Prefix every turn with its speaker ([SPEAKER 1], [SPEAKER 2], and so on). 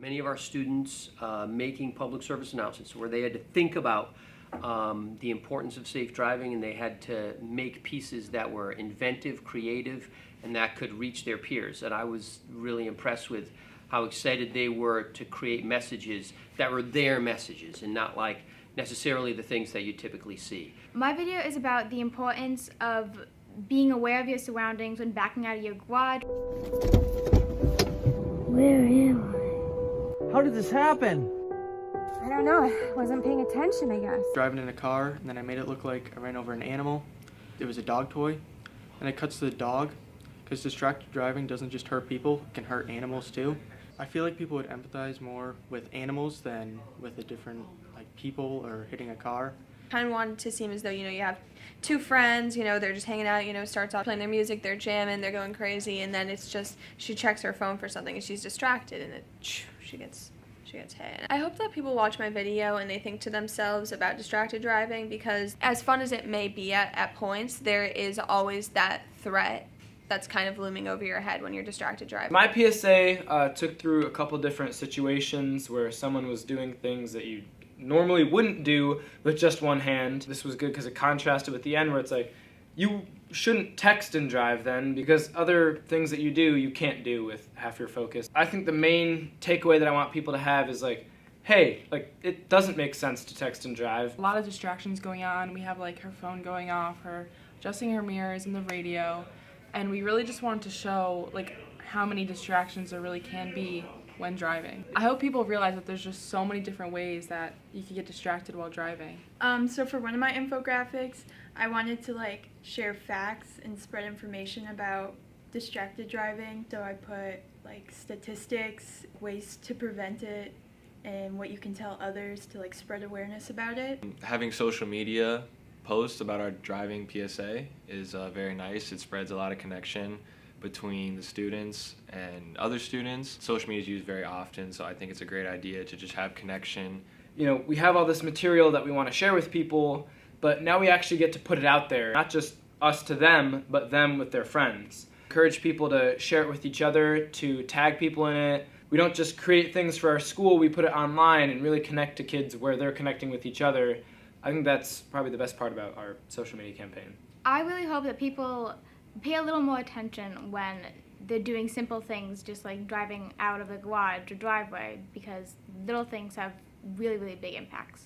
[SPEAKER 1] Many of our students making public service announcements where they had to think about the importance of safe driving, and they had to make pieces that were inventive, creative, and that could reach their peers. And I was really impressed with how excited they were to create messages that were their messages and not like necessarily the things that you typically see.
[SPEAKER 2] My video is about the importance of being aware of your surroundings when backing out of your garage.
[SPEAKER 3] Where am I?
[SPEAKER 4] How did this happen?
[SPEAKER 5] I don't know, I wasn't paying attention, I guess.
[SPEAKER 6] Driving in a car, and then I made it look like I ran over an animal. It was a dog toy, and it cuts to the dog, because distracted driving doesn't just hurt people, it can hurt animals too. I feel like people would empathize more with animals than with a different, like, people or hitting a car.
[SPEAKER 7] Kind of wanted to seem as though, you have two friends, they're just hanging out, starts off playing their music, they're jamming, they're going crazy, and then it's just, she checks her phone for something and she's distracted, and she gets hit. I hope that people watch my video and they think to themselves about distracted driving, because as fun as it may be at points, there is always that threat that's kind of looming over your head when you're distracted driving.
[SPEAKER 8] My PSA took through a couple different situations where someone was doing things that you normally wouldn't do with just one hand. This was good because it contrasted with the end where it's like, you shouldn't text and drive then, because other things that you do, you can't do with half your focus. I think the main takeaway that I want people to have is like, hey, it doesn't make sense to text and drive.
[SPEAKER 9] A lot of distractions going on. We have her phone going off, her adjusting her mirrors and the radio, and we really just wanted to show how many distractions there really can be when driving. I hope people realize that there's just so many different ways that you can get distracted while driving.
[SPEAKER 10] So for one of my infographics, I wanted to share facts and spread information about distracted driving. So I put statistics, ways to prevent it, and what you can tell others to spread awareness about it.
[SPEAKER 11] Having social media posts about our driving PSA is very nice. It spreads a lot of connection between the students and other students. Social media is used very often, so I think it's a great idea to just have connection.
[SPEAKER 8] We have all this material that we want to share with people, but now we actually get to put it out there, not just us to them, but them with their friends. Encourage people to share it with each other, to tag people in it. We don't just create things for our school, we put it online and really connect to kids where they're connecting with each other. I think that's probably the best part about our social media campaign.
[SPEAKER 2] I really hope that people pay a little more attention when they're doing simple things, just like driving out of the garage or driveway, because little things have really, really big impacts.